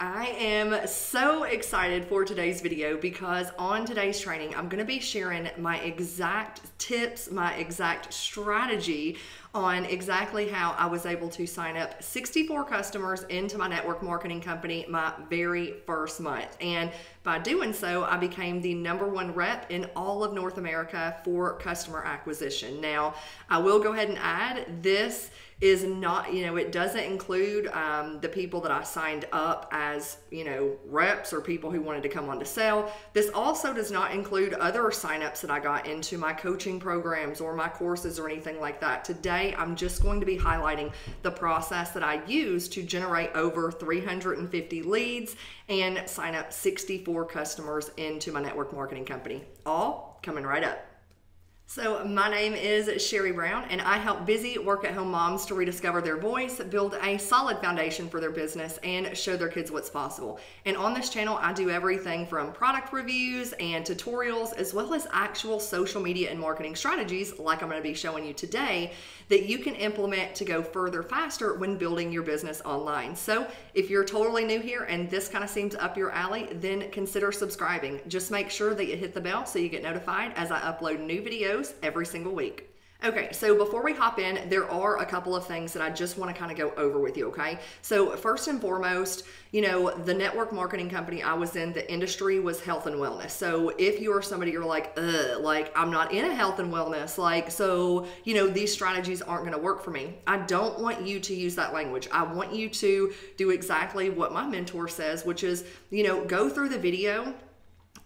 I am so excited for today's video because on today's training, I'm going to be sharing my exact tips, my exact strategy on exactly how I was able to sign up 64 customers into my network marketing company my very first month. And by doing so, I became the #1 rep in all of North America for customer acquisition. Now, I will go ahead and add this is not, it doesn't include the people that I signed up as, reps or people who wanted to come on to sell. This also does not include other signups that I got into my coaching programs or my courses or anything like that. Today, I'm just going to be highlighting the process that I use to generate over 350 leads and sign up 64 customers into my network marketing company. All coming right up. So my name is Sherry Brown, and I help busy work-at-home moms to rediscover their voice, build a solid foundation for their business, and show their kids what's possible. And on this channel, I do everything from product reviews and tutorials, as well as actual social media and marketing strategies, like I'm going to be showing you today, that you can implement to go further faster when building your business online. So if you're totally new here and this kind of seems up your alley, then consider subscribing. Just make sure that you hit the bell so you get notified as I upload new videos every single week. Okay, so before we hop in, there are a couple of things that I just want to kind of go over with you, okay? So first and foremost, the network marketing company I was in, the industry was health and wellness. So if you're somebody you're like, I'm not in a health and wellness, these strategies aren't going to work for me. I don't want you to use that language. I want you to do exactly what my mentor says, which is, go through the video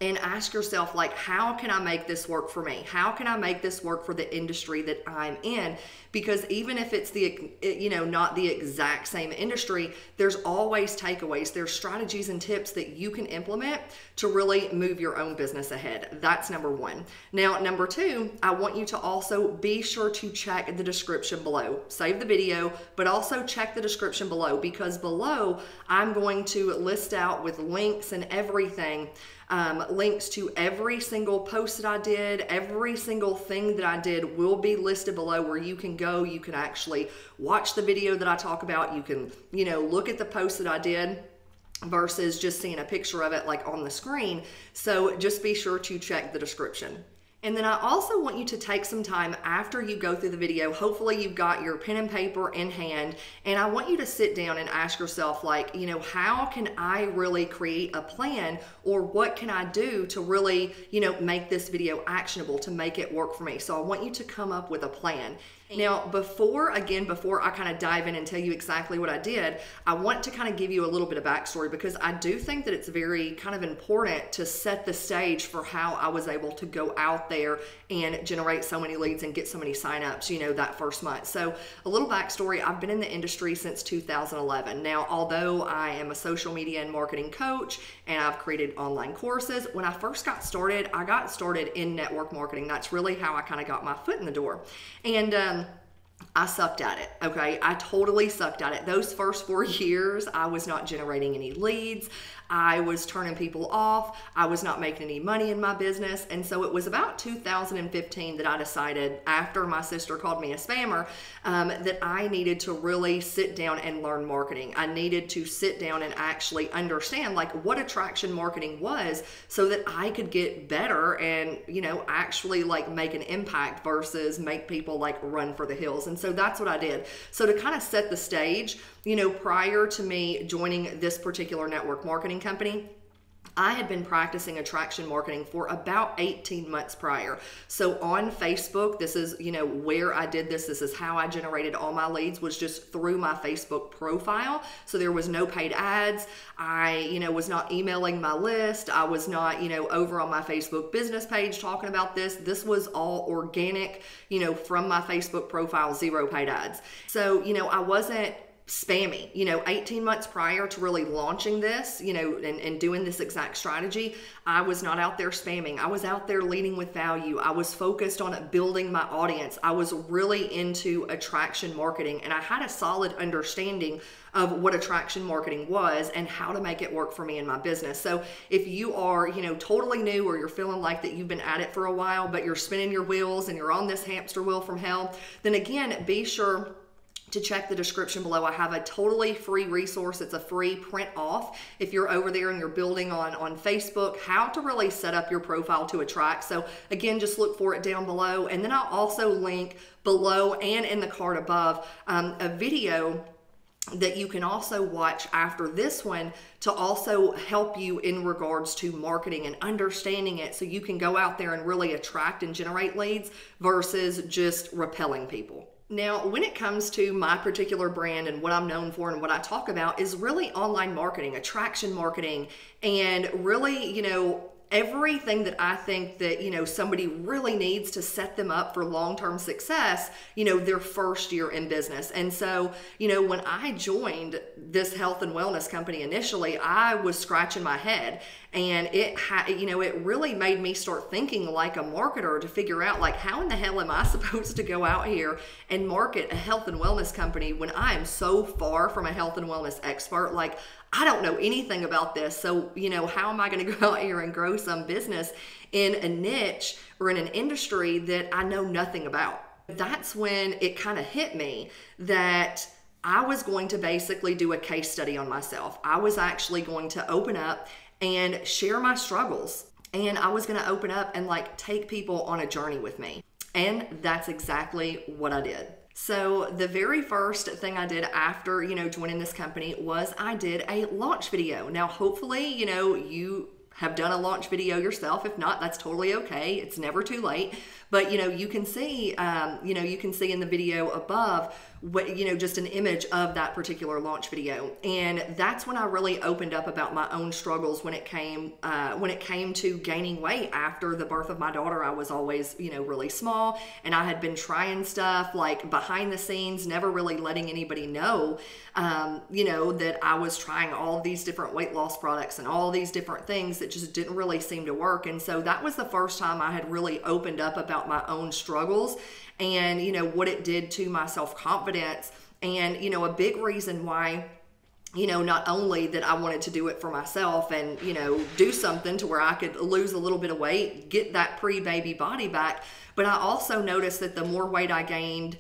and ask yourself, how can I make this work for me? How can I make this work for the industry that I'm in? Because even if it's not the exact same industry, there's always takeaways. There's strategies and tips that you can implement to really move your own business ahead. That's #1. Now, #2, I want you to also be sure to check the description below. Save the video, but also check the description below, because below I'm going to list out with links and everything, links to every single post that I did. Every single thing that I did will be listed below, where you can go, you can actually watch the video that I talk about. You can, look at the post that I did versus just seeing a picture of it on the screen. So just be sure to check the description. And then I also want you to take some time after you go through the video. Hopefully you've got your pen and paper in hand, and I want you to sit down and ask yourself, how can I really create a plan, or what can I do to really, make this video actionable, to make it work for me? So I want you to come up with a plan. Now, before I kind of dive in and tell you exactly what I did, I want to kind of give you a little bit of backstory, because I do think that it's very kind of important to set the stage for how I was able to go out there and generate so many leads and get so many signups, that first month. So a little backstory: I've been in the industry since 2011. Now, although I am a social media and marketing coach and I've created online courses, when I first got started, I got started in network marketing. That's really how I kind of got my foot in the door. And I sucked at it, okay? I totally sucked at it. Those first 4 years, I was not generating any leads. I was turning people off. I was not making any money in my business. And so it was about 2015 that I decided, after my sister called me a spammer, that I needed to really sit down and learn marketing. I needed to sit down and actually understand what attraction marketing was, so that I could get better and, actually make an impact versus make people run for the hills. And so that's what I did. So to kind of set the stage, prior to me joining this particular network marketing company, I had been practicing attraction marketing for about 18 months prior. So on Facebook, this is, where I did this. This is how I generated all my leads, was just through my Facebook profile. So there was no paid ads. I, was not emailing my list. I was not, over on my Facebook business page talking about this. This was all organic, from my Facebook profile, zero paid ads. So, I wasn't spammy. 18 months prior to really launching this, and doing this exact strategy, I was not out there spamming. I was out there leading with value. I was focused on building my audience. I was really into attraction marketing, and I had a solid understanding of what attraction marketing was and how to make it work for me in my business. So if you are, totally new, or you're feeling like that you've been at it for a while, but you're spinning your wheels and you're on this hamster wheel from hell, then again, be sure to check the description below. I have a totally free resource. It's a free print off if you're over there and you're building on Facebook, how to really set up your profile to attract. So again, just look for it down below. And then I'll also link below and in the card above a video that you can also watch after this one to also help you in regards to marketing and understanding it, so you can go out there and really attract and generate leads versus just repelling people. Now, when it comes to my particular brand and what I'm known for and what I talk about is really online marketing, attraction marketing, and really, everything that I think that, somebody really needs to set them up for long-term success, their first year in business. And so, when I joined this health and wellness company initially, I was scratching my head, and it really made me start thinking like a marketer to figure out, like, how in the hell am I supposed to go out here and market a health and wellness company when I am so far from a health and wellness expert? Like, I don't know anything about this. So, how am I going to go out here and grow some business in a niche or in an industry that I know nothing about? That's when it kind of hit me that I was going to basically do a case study on myself. I was actually going to open up and share my struggles. And I was going to open up and take people on a journey with me. And that's exactly what I did. So the very first thing I did after, joining this company was I did a launch video. Now, hopefully, you have done a launch video yourself. If not, that's totally okay. It's never too late. But, you can see in the video above what, just an image of that particular launch video. And that's when I really opened up about my own struggles when it came to gaining weight. After the birth of my daughter, I was always, really small, and I had been trying stuff like behind the scenes, never really letting anybody know, that I was trying all these different weight loss products and all these different things that just didn't really seem to work. And so that was the first time I had really opened up about my own struggles and, what it did to my self-confidence. And, a big reason why, not only that I wanted to do it for myself and, do something to where I could lose a little bit of weight, get that pre-baby body back, but I also noticed that the more weight I gained,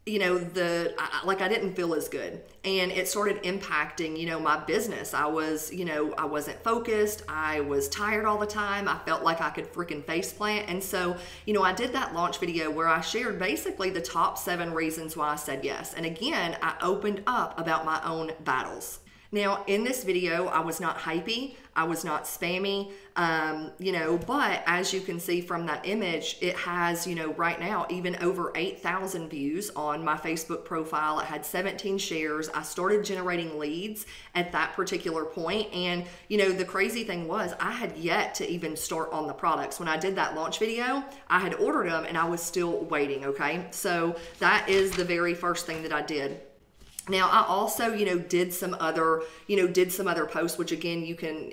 I didn't feel as good, and it started impacting, my business. I wasn't focused. I was tired all the time. I felt like I could freaking faceplant. And so, I did that launch video where I shared basically the top 7 reasons why I said yes. And again, I opened up about my own battles. Now, in this video, I was not hypey, I was not spammy, but as you can see from that image, it has, right now, even over 8,000 views on my Facebook profile. It had 17 shares. I started generating leads at that particular point. And, the crazy thing was I had yet to even start on the products. When I did that launch video, I had ordered them and I was still waiting, okay? So that is the very first thing that I did. Now, I also, did some other posts, which again, you can,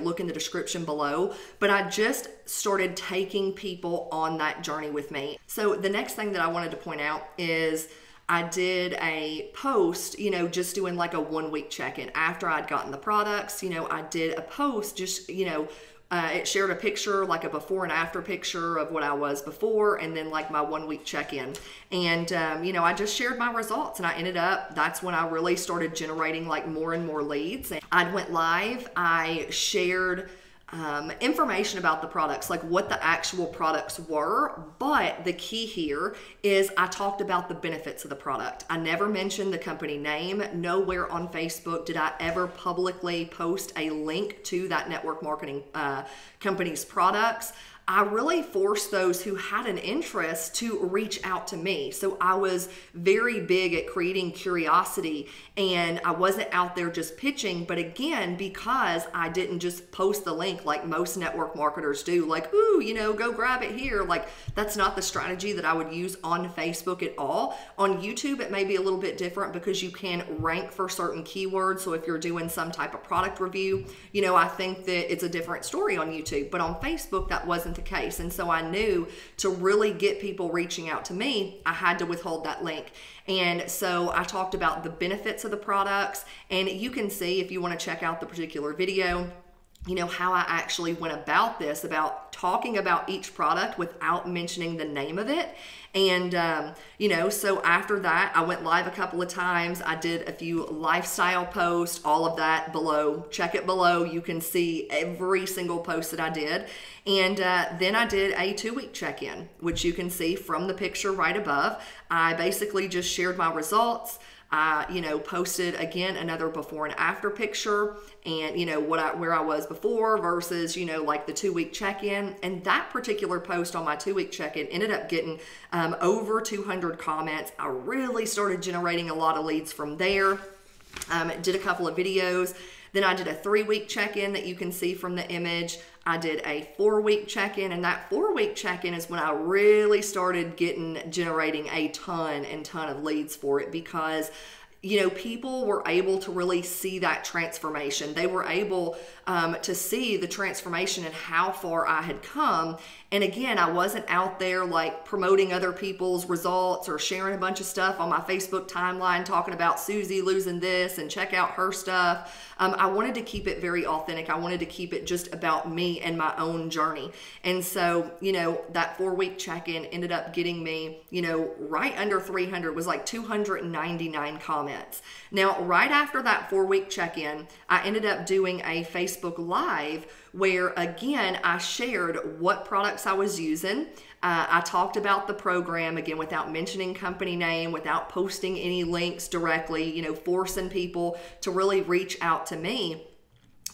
look in the description below, but I just started taking people on that journey with me. So the next thing that I wanted to point out is I did a post, just doing like a 1-week check-in after I'd gotten the products. I did a post just, it shared a picture, like a before and after picture of what I was before, and then like my 1-week check-in. And, I just shared my results, and that's when I really started generating like more and more leads. And I went live, I shared information about the products, like what the actual products were. But the key here is I talked about the benefits of the product. I never mentioned the company name. Nowhere on Facebook did I ever publicly post a link to that network marketing company's products. I really forced those who had an interest to reach out to me. So I was very big at creating curiosity, and I wasn't out there just pitching. But again, because I didn't just post the link like most network marketers do, like, ooh, go grab it here. Like, that's not the strategy that I would use on Facebook at all. On YouTube, it may be a little bit different because you can rank for certain keywords. So if you're doing some type of product review, I think that it's a different story on YouTube. But on Facebook, that wasn't the case. And so I knew to really get people reaching out to me, I had to withhold that link. And so I talked about the benefits of the products, and you can see if you want to check out the particular video, how I actually went about this, about talking about each product without mentioning the name of it. And, so after that, I went live a couple of times. I did a few lifestyle posts, all of that below. Check it below. You can see every single post that I did. And then I did a 2-week check-in, which you can see from the picture right above. I basically just shared my results. I, posted again another before and after picture, and where I was before versus like the 2-week check-in. And that particular post on my 2-week check-in ended up getting over 200 comments. I really started generating a lot of leads from there. Did a couple of videos. Then I did a 3-week check-in that you can see from the image. I did a 4-week check-in, and that 4-week check-in is when I really started generating a ton of leads for it, because people were able to really see that transformation. They were able to see the transformation and how far I had come. And again, I wasn't out there like promoting other people's results or sharing a bunch of stuff on my Facebook timeline talking about Susie losing this and check out her stuff. I wanted to keep it very authentic. I wanted to keep it just about me and my own journey. And so, that 4-week check-in ended up getting me, right under 300, was like 299 comments. Now, right after that 4-week check-in, I ended up doing a Facebook Live where, again, I shared what products I was using. I talked about the program, again, without mentioning company name, without posting any links directly, forcing people to really reach out to me.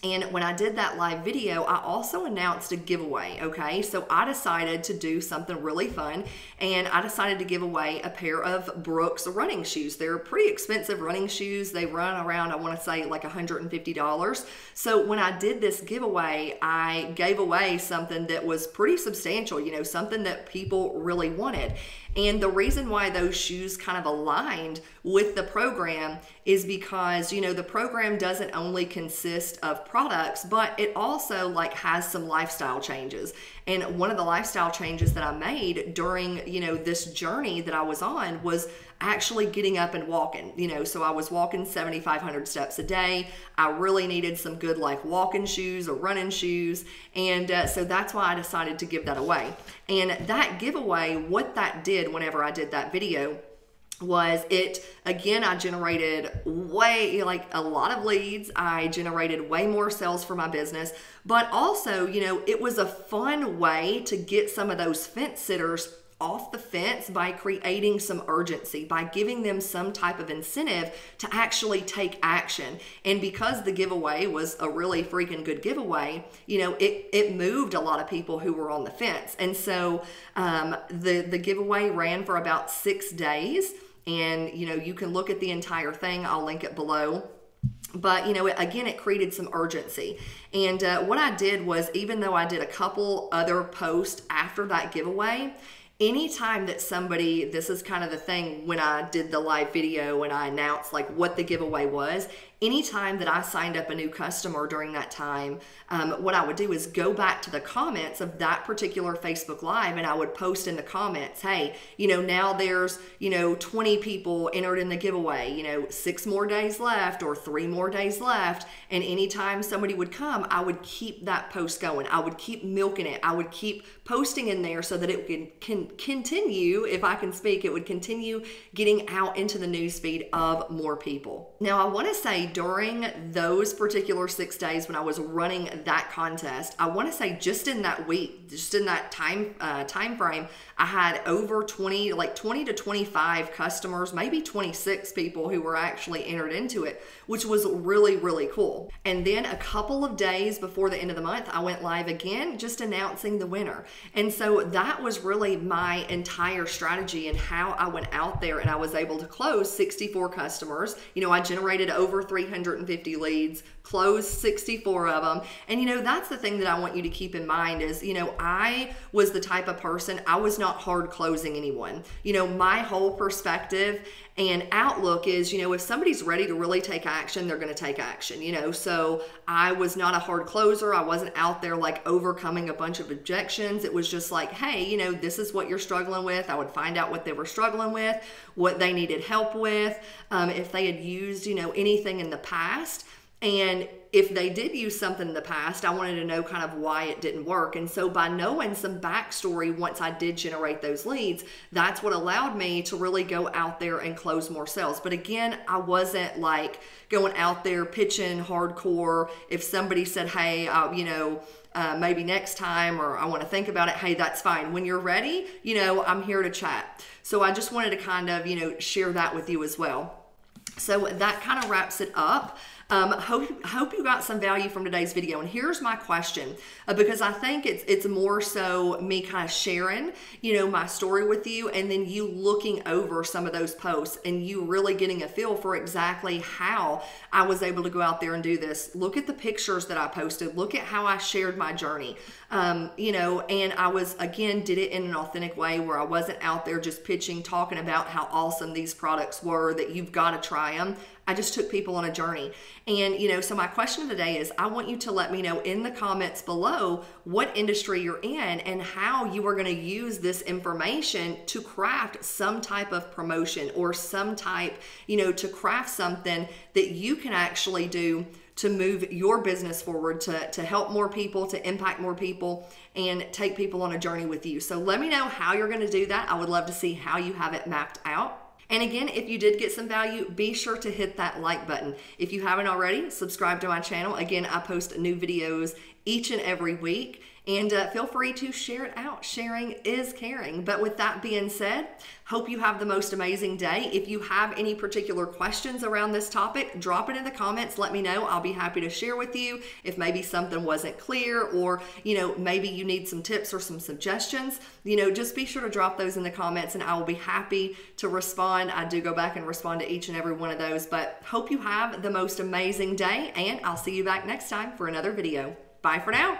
And when I did that live video, I also announced a giveaway, okay? So I decided to do something really fun, and I decided to give away a pair of Brooks running shoes. They're pretty expensive running shoes. They run around, I wanna say, like $150. So when I did this giveaway, I gave away something that was pretty substantial, something that people really wanted. And the reason why those shoes kind of aligned with the program is because, the program doesn't only consist of products, but it also has some lifestyle changes. And one of the lifestyle changes that I made during, this journey that I was on was actually getting up and walking. So I was walking 7,500 steps a day. I really needed some good walking shoes or running shoes. And so that's why I decided to give that away. And that giveaway, what that did whenever I did that video was I generated a lot of leads. I generated way more sales for my business, but also, it was a fun way to get some of those fence sitters off the fence by creating some urgency, by giving them some type of incentive to actually take action. And because the giveaway was a really freaking good giveaway, it moved a lot of people who were on the fence. And so the giveaway ran for about 6 days. And, you can look at the entire thing. I'll link it below. But, again, it created some urgency. And what I did was, even though I did a couple other posts after that giveaway, anytime that somebody, this is kind of the thing when I did the live video and I announced what the giveaway was, anytime that I signed up a new customer during that time, what I would do is go back to the comments of that particular Facebook Live, and I would post in the comments, hey, now there's, 20 people entered in the giveaway, 6 more days left or 3 more days left. And anytime somebody would come, I would keep that post going. I would keep milking it. I would keep posting in there so that it can continue, if I can speak, it would continue getting out into the newsfeed of more people. Now, I want to say during those particular 6 days when I was running that contest, I want to say just in that week, just in that time frame, I had over 20 to 25 customers, maybe 26 people who were actually entered into it, which was really, really cool. And then a couple of days before the end of the month, I went live again, just announcing the winner. And so that was really my entire strategy and how I went out there, and I was able to close 64 customers. I generated over 350 leads, closed 64 of them. And that's the thing that I want you to keep in mind is, I was the type of person, I was not hard closing anyone. My whole perspective and outlook is, if somebody's ready to really take action, they're going to take action, so I was not a hard closer. I wasn't out there overcoming a bunch of objections. It was just hey, this is what you're struggling with. I would find out what they were struggling with, what they needed help with, if they had used, anything in the past. And if they did use something in the past, I wanted to know kind of why it didn't work. And so by knowing some backstory, once I did generate those leads, that's what allowed me to really go out there and close more sales. But again, I wasn't like going out there pitching hardcore. If somebody said, hey, maybe next time, or I want to think about it, hey, that's fine. When you're ready, I'm here to chat. So I just wanted to kind of, share that with you as well. So that kind of wraps it up. Hope you got some value from today's video. And here's my question, because I think it's more so me kind of sharing, my story with you, and then you looking over some of those posts and you really getting a feel for exactly how I was able to go out there and do this. Look at the pictures that I posted. Look at how I shared my journey. And I was, again, did it in an authentic way where I wasn't out there just pitching, talking about how awesome these products were, that you've got to try them. I just took people on a journey. And, so my question of the day is, I want you to let me know in the comments below what industry you're in and how you are going to use this information to craft some type of promotion or some type, to craft something that you can actually do to move your business forward, to help more people, to impact more people, and take people on a journey with you. So let me know how you're going to do that. I would love to see how you have it mapped out. And again, if you did get some value, be sure to hit that like button. If you haven't already, subscribe to my channel. Again, I post new videos each and every week. And feel free to share it out. Sharing is caring. But with that being said, hope you have the most amazing day. If you have any particular questions around this topic, drop it in the comments. Let me know. I'll be happy to share with you if maybe something wasn't clear, or, maybe you need some tips or some suggestions. Just be sure to drop those in the comments and I will be happy to respond. I do go back and respond to each and every one of those. But hope you have the most amazing day, and I'll see you back next time for another video. Bye for now.